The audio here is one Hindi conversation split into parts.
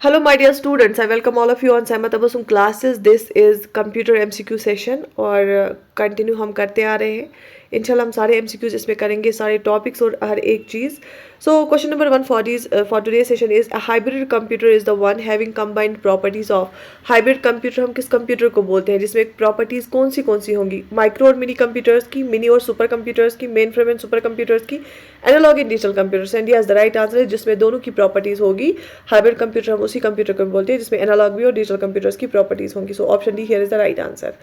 Hello, my dear students. I welcome all of you on Saima Tabassum classes. This is computer MCQ session और कंटिन्यू हम करते आ रहे हैं. इंशाल्लाह हम सारे MCQs इसमें करेंगे, सारे टॉपिक्स और हर एक चीज़. So question number 1 for today's session is a hybrid computer is the one having combined properties of hybrid computer. हम किस कंप्यूटर को बोलते हैं जिसमें प्रॉपर्टीज़ कौन सी होंगी? माइक्रो और मिनी कंप्यूटर्स की, मिनी और सुपर कंप्यूटर्स की, mainframe and super computers की, analog and digital computers. And yes the right answer है जिसमें दोनों की प्रॉपर्टीज़ होगी. हाइब्रिड कंप्यूटर हम उसी कंप्यूटर को बोलते हैं जिसमें एनालॉग भी और डिजिटल कंप्यूटर्स की प्रॉपर्टीज़ होंगी. सो option D here is the right answer.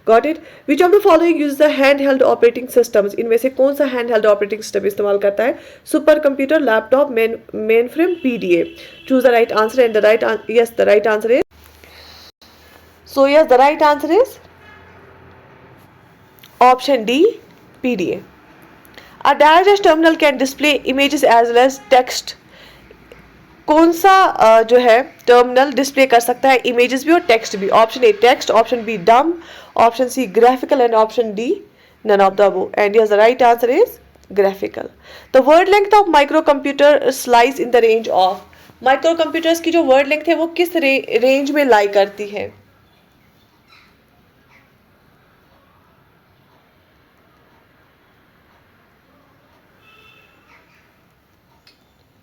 Got it. Which of the following use the hand held operating systems. इनमें से कौन सा हैंड हेल्ड ऑपरेटिंग सिस्टम इस्तेमाल करता है? Super computer, laptop, main frame, PDA. Choose the right answer and the right answer is. So yes, the right answer is option D, PDA. A digest terminal can display images as well as text. कौन सा जो है टर्मिनल डिस्प्ले कर सकता है इमेजेस भी और टेक्स्ट भी? Option A text, option B dumb, option C graphical and option D none of the above. And yes the right answer is graphical. The word length of micro computer lies in the range of. Micro computers की जो वर्ड लेंथ है वो किस रेंज में लाई करती है?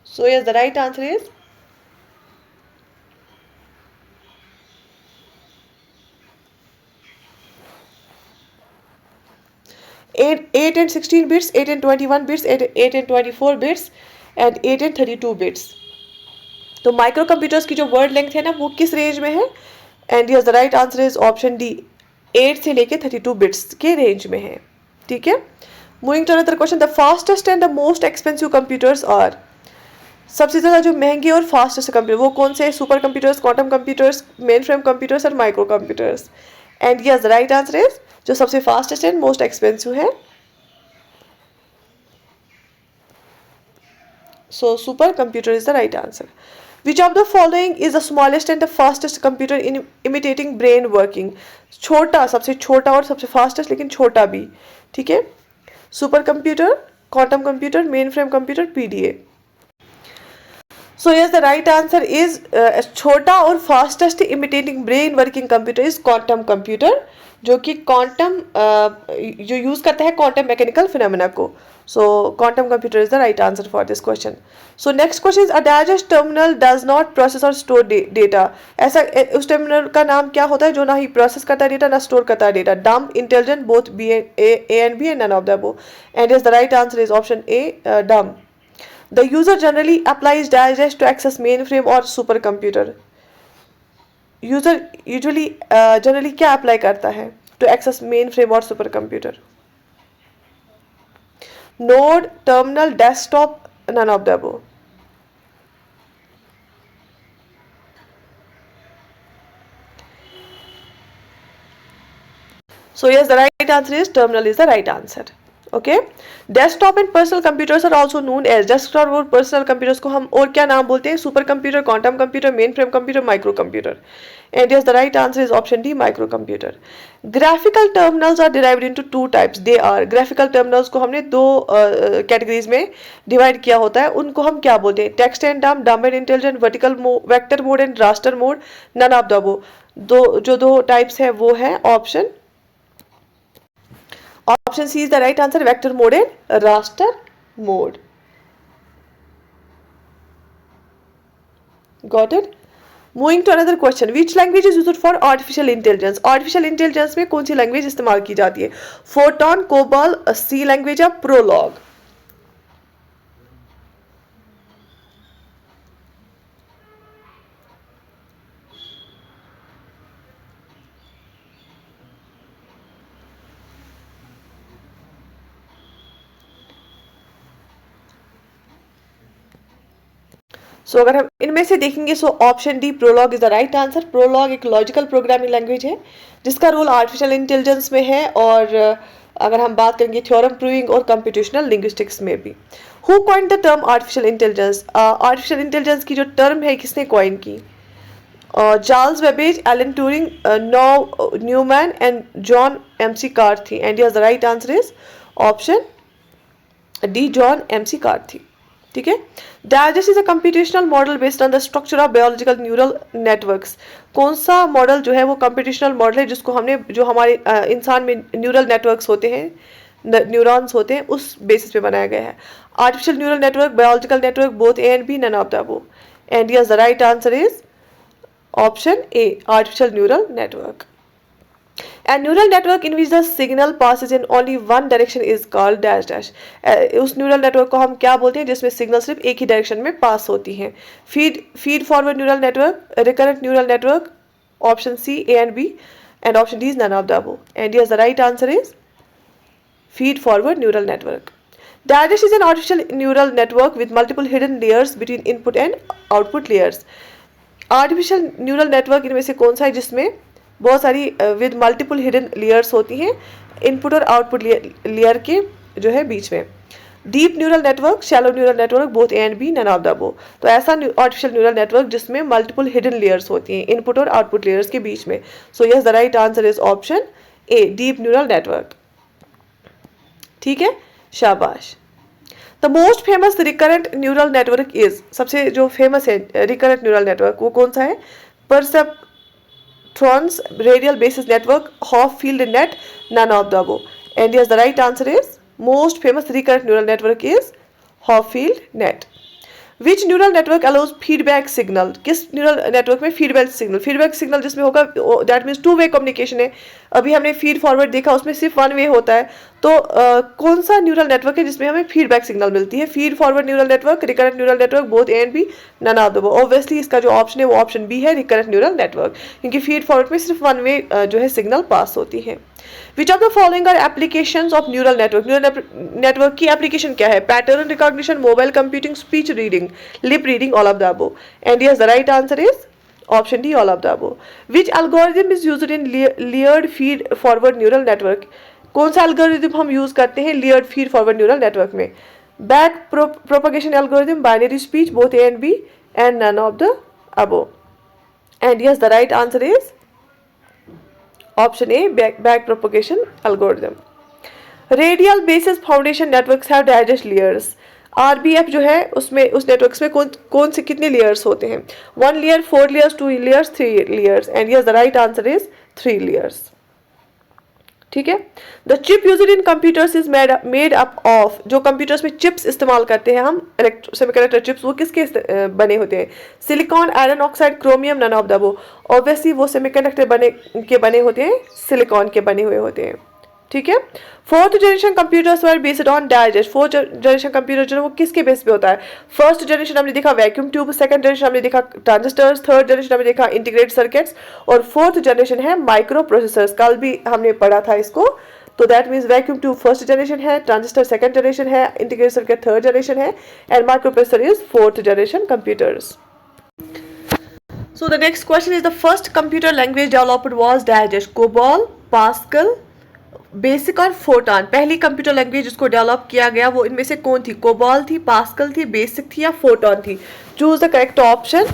So yes, the right answer is 8 and 16 bits, 8 and 21 bits, 8 and 24 bits and 8 and 32 bits. तो माइक्रो कंप्यूटर्स की जो वर्ड लेंथ है ना वो किस रेंज में है? And yes the right answer is option D, 8 से लेके 32 बिट्स के रेंज में है. ठीक है. Moving to another question. The fastest and the most expensive computers are. सबसे ज़्यादा जो महंगे और फास्टेस्ट कंप्यूटर वो कौन से? Super computers, quantum computers, mainframe computers और micro computers. And yes the right answer is जो सबसे फास्टेस्ट एंड मोस्ट एक्सपेंसिव है so super computer is the right answer. Which of the following is the smallest and the fastest computer in imitating brain working. छोटा, सबसे छोटा और सबसे फास्टेस्ट लेकिन छोटा भी. ठीक है. Super computer, quantum computer, main frame computer, PDA. So yes, the right answer is छोटा और fastest imitating brain working computer is quantum computer, जो कि क्वांटम जो यूज करता है क्वांटम मैकेनिकल फिनोमेना को. सो quantum computer is the right answer for this question. So next question is a digest terminal does not process और स्टोर डेटा. ऐसा उस टर्मिनल का नाम क्या होता है जो ना ही प्रोसेस करता है डेटा ना स्टोर करता है डेटा? डम, intelligent, both A and B and none of the above. And yes, the right answer is option A, dumb. The user generally applies digest to access mainframe or supercomputer. User usually generally क्या अप्लाई करता है to access mainframe और supercomputer? Node, terminal, desktop, none of the above. So yes, the right answer is terminal is the right answer. Okay. Desktop and personal computers are also known as. Desktop और पर्सनल कंप्यूटर्स को हम और क्या नाम बोलते हैं? Super computer, quantum computer, main frame computer, micro computer. And yes the right answer is option D, micro computer. Graphical terminals are derived into two types. They are. Graphical terminals को हमने दो कैटेगरीज में डिवाइड किया होता है. उनको हम क्या बोलते हैं? Text and dumb, dumb and intelligent, vertical vector mode and raster mode, none of the above. दो टाइप्स है वो है option C is the right answer, vector mode and raster mode. Got it? Moving to another question. Which language is used for artificial intelligence? Artificial intelligence में कौन सी language इस्तेमाल की जाती है? Fortran, COBOL, C language या Prolog? सो अगर हम इनमें से देखेंगे so option D, Prolog is the right answer. Prolog एक लॉजिकल प्रोग्रामिंग लैंग्वेज है जिसका रोल आर्टिफिशियल इंटेलिजेंस में है और अगर हम बात करेंगे थ्योरम प्रूविंग और कंप्यूटेशनल लिंग्विस्टिक्स में भी. Who coined the term artificial intelligence. Artificial intelligence की जो टर्म है किसने कॉइन की? Charles Babbage, Alan Turing, Newman and John MC Carthy. And yes the right answer is option D, John MC Carthy. ठीक है। Digest is a computational model based on the structure of biological neural networks. कौन सा मॉडल जो है वो कंप्यूटेशनल मॉडल है जिसको हमने, जो हमारे इंसान में न्यूरल नेटवर्क्स होते हैं, न्यूरॉन्स होते हैं, उस बेसिस पे बनाया गया है। Artificial neural network, biological network, both A and B, none of the above. And yes, the right answer is option A, artificial neural network. A neural network in which the signal passes in only one direction is called dash dash. उस न्यूरल नेटवर्क को हम क्या बोलते हैं जिसमें सिग्नल सिर्फ एक ही डायरेक्शन में पास होती हैं? Feed forward neural network, recurrent neural network, option C A and B, and option D is none of the above. And yes, the right answer is feed forward neural network. Digest is an artificial neural network with multiple hidden layers between input and output layers. Artificial neural network इनमें से कौन सा है जिसमें बहुत सारी with multiple hidden layers होती हैं इनपुट और आउटपुट लेयर के जो है बीच में? Deep neural network, shallow neural network, both A and B, none of the above. तो ऐसा आर्टिफिशियल न्यूरल नेटवर्क जिसमें मल्टीपल हिडन लेयर्स होती हैं इनपुट और आउटपुट लेयर्स के बीच में। So yes, the right answer is option A, deep neural network. ठीक है, शाबाश। The most famous recurrent neural network is, सबसे जो फेमस है रिकरेंट न्यूरल नेटवर्क वो कौन सा है? Perceptrons radial basis network, Hopfield net, none of the above. And yes, the right answer is most famous recurrent neural network is Hopfield net. Which neural network allows feedback signal? किस न्यूरल नेटवर्क में फीडबैक सिग्नल जिसमें होगा, that means two way communication है। अभी हमने फीड फॉरवर्ड देखा, उसमें सिर्फ वन वे होता है। तो कौन सा न्यूरल नेटवर्क है जिसमें हमें फीडबैक सिग्नल मिलती है? Feed forward neural network, recurrent neural network, both A and B, none of the above. Obviously इसका जो ऑप्शन है वो ऑप्शन बी है, रिकरेंट न्यूरल नेटवर्क, क्योंकि फीड फॉरवर्ड में सिर्फ वन वे जो है सिग्नल पास होती है। Which of the following are applications of neural network? Neural network की एप्लीकेशन क्या है? Pattern recognition, mobile computing, speech reading, lip reading, all of the above. And yes, the right answer is option D, all of the above. Which algorithm is used in layered feed forward neural network? कौन सा एल्गोरिथम हम यूज करते हैं layered feed forward neural network में? Back propagation algorithm, binary speech, both A and B, and none of the above. And yes, the right answer is option A, back propagation algorithm. Radial basis foundation networks have digest layers. RBF जो है उसमें, उस नेटवर्क्स में कौन से कितने लेयर्स होते हैं? 1 layer, 4 layers, 2 layers, 3 layers. And yes, the right answer is 3 layers. ठीक है। The chip used in computers is made up of, जो कंप्यूटर्स में चिप्स इस्तेमाल करते हैं हम, सेमीकंडक्टर चिप्स, वो किसके बने होते हैं? Silicon, iron oxide, chromium, none of the above. Obviously वो सेमीकंडक्टर बने होते हैं, सिलिकॉन के बने हुए होते हैं। ठीक है। Fourth generation computers were based on digest. Fourth generation computer जो है वो किसके बेस पे होता है? फर्स्ट जनरेशन हमने देखा वैक्यूम ट्यूब, सेकंड जनरेशन हमने देखा ट्रांजिस्टर्स, थर्ड जनरेशन हमने देखा इंटीग्रेटेड सर्किट्स, और फोर्थ जनरेशन है माइक्रो प्रोसेसर्स। कल भी हमने पढ़ा था इसको। तो that means vacuum tube first generation है, ट्रांजिस्टर सेकंड जनरेशन है, इंटीग्रेटेड सर्किट थर्ड जनरेशन है, and micro processor is fourth generation computers. So the next question is, the first computer language developed was Digest, COBOL, Pascal, basic और फोटॉन। पहली कंप्यूटर लैंग्वेज जिसको डेवलप किया गया वो इनमें से कौन थी? कोबॉल थी, पास्कल थी, बेसिक थी, या फोटॉन थी? Choose the correct option.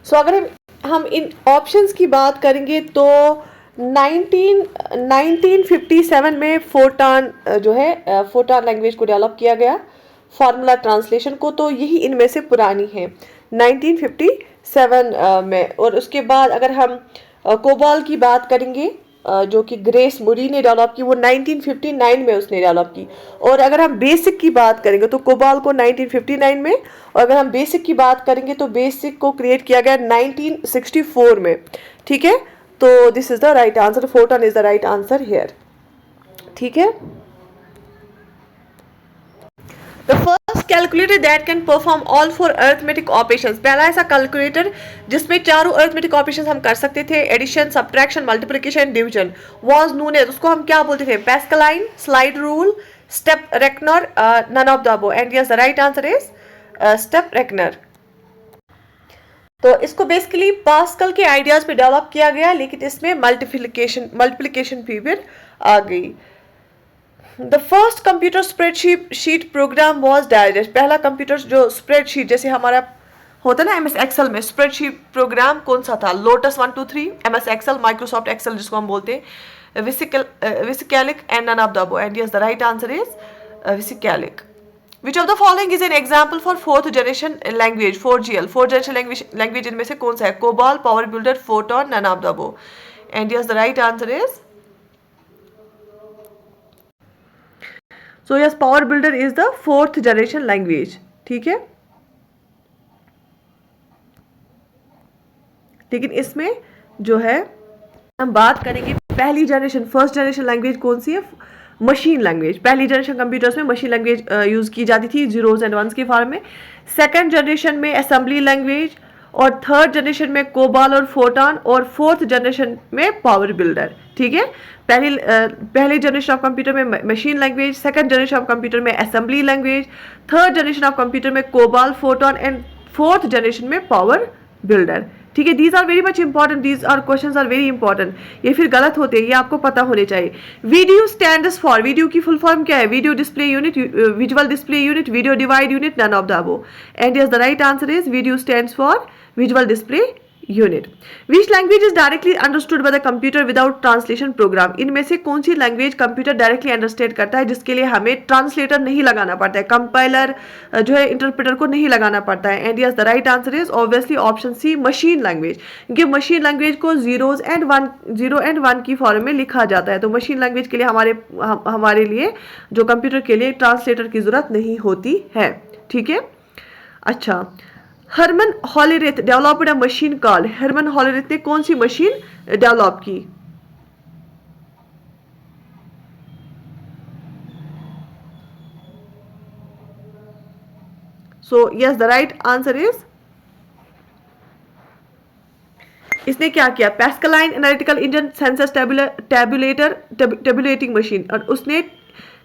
So अगर हम इन ऑप्शंस की बात करेंगे तो 1957 में फोटॉन जो है फोटॉन लैंग्वेज को डेवलप किया गया, फार्मूला ट्रांसलेशन को। तो यही इनमें से पुरानी है 1957 में। और उसके बाद अगर हम कोबॉल की बात करेंगे जो कि ग्रेस मुरी ने डेवलप की, वो 1959 में उसने डेवलप की। और अगर हम बेसिक की बात करेंगे तो कोबाल को 1959 में, और अगर हम बेसिक की बात करेंगे तो बेसिक को क्रिएट किया गया 1964 में। ठीक है। तो this is the right answer, photon is the right answer here. ठीक है। The first calculator that can perform all 4 arithmetic operations, पहला ऐसा कैलकुलेटर जिसमें चारों अरिथमेटिक ऑपरेशंस हम कर सकते थे, addition, subtraction, multiplication, division, was known as, उसको हम क्या बोलते थे? Pascaline, slide rule, step reckoner, none of the above. And yes, the right answer is step reckoner. तो इसको बेसिकली पास्कल के आइडियाज पे डेवलप किया गया, लेकिन इसमें मल्टीप्लिकेशन भी आ गई। The first computer spreadsheet program was digest. पहला कंप्यूटर जो स्प्रेडशीट जैसे हमारा होता है ना MS एक्सेल में, स्प्रेडशीट प्रोग्राम कौन सा था? Lotus 1 2 3, MS Excel, Microsoft Excel जिसको हम बोलते हैं, VisiCalc, and none of the above. And yes, the right answer is VisiCalc. Which of the following is an example for fourth generation language 4GL? Fourth generation language इनमें से कौन सा है? COBOL, power builder, photon, none of the above. And yes the right answer is, so yes, power builder is the fourth generation language. ठीक है, लेकिन इसमें जो है हम बात करेंगे पहली जनरेशन, फर्स्ट जनरेशन लैंग्वेज कौन सी है? Machine language. पहली जनरेशन कंप्यूटर्स में मशीन लैंग्वेज यूज की जाती थी जीरोज एंड वंस के फॉर्म में। सेकंड जनरेशन में असेंबली लैंग्वेज, और थर्ड जनरेशन में कोबाल और फोटॉन, और फोर्थ जनरेशन में पावर बिल्डर। ठीक है, पहली जनरेशन ऑफ कंप्यूटर में machine language, second generation of computer में assembly language, third generation of computer में COBOL, FORTRAN, and fourth generation में पावर बिल्डर। ठीक है, these are very much important, these are questions are very important. ये फिर गलत होते हैं, ये आपको पता होने चाहिए। वीडियो स्टैंड्स फॉर, वीडियो की फुल फॉर्म क्या है? Video display unit, visual display unit, video divide unit, none of the above. And yes the right answer is video stands for visual display unit. Which language is directly understood by the computer without translation program? इनमें से कौन सी लैंग्वेज कंप्यूटर डायरेक्टली अंडरस्टैंड करता है जिसके लिए हमें ट्रांसलेटर नहीं लगाना पड़ता है, कंपाइलर जो है इंटरप्रेटर को नहीं लगाना पड़ता है? And yes the right answer is obviously option C, machine language. क्योंकि मशीन लैंग्वेज को जीरो एंड वन की फॉर्म में लिखा जाता है, तो मशीन लैंग्वेज के लिए हमारे लिए जो कंप्यूटर के लिए ट्रांसलेटर की जरूरत नहीं होती है। ठीक है, अच्छा, Herman Hollerith developed a machine called, Herman Hollerith ने कौन सी मशीन डेवलप की? So yes the right answer is, इसने क्या किया? Pascaline analytical engine, census tabulator, tabulating machine, और उसने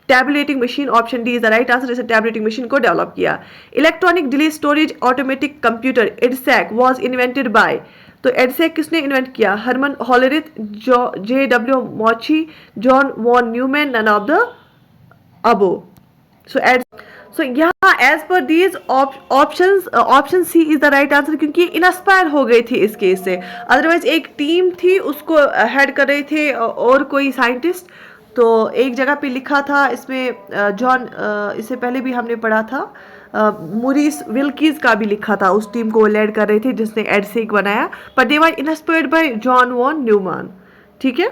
tabulating machine, option D is the right answer, इसे टैबुलेटिंग मशीन को डेवलप किया। Electronic delay storage automatic computer EDSAC was invented by, तो एडसैक किसने इन्वेंट किया? Herman Hollerith, JW Mauchly, John von Newman, none of the above. So यहाँ एज पर these option C is the right answer, क्योंकि इंस्पायर हो गए थे इस केस से। अदरवाइज एक टीम थी, उसको हेड कर रहे थे और कोई साइंटिस्ट, तो एक जगह पे लिखा था इसमें जॉन, इससे पहले भी हमने पढ़ा था, मुरिस विल्कीज का भी लिखा था, उस टीम को लीड कर रहे थे जिसने एडसेक बनाया, पर they were inspired by John von Neumann. ठीक है,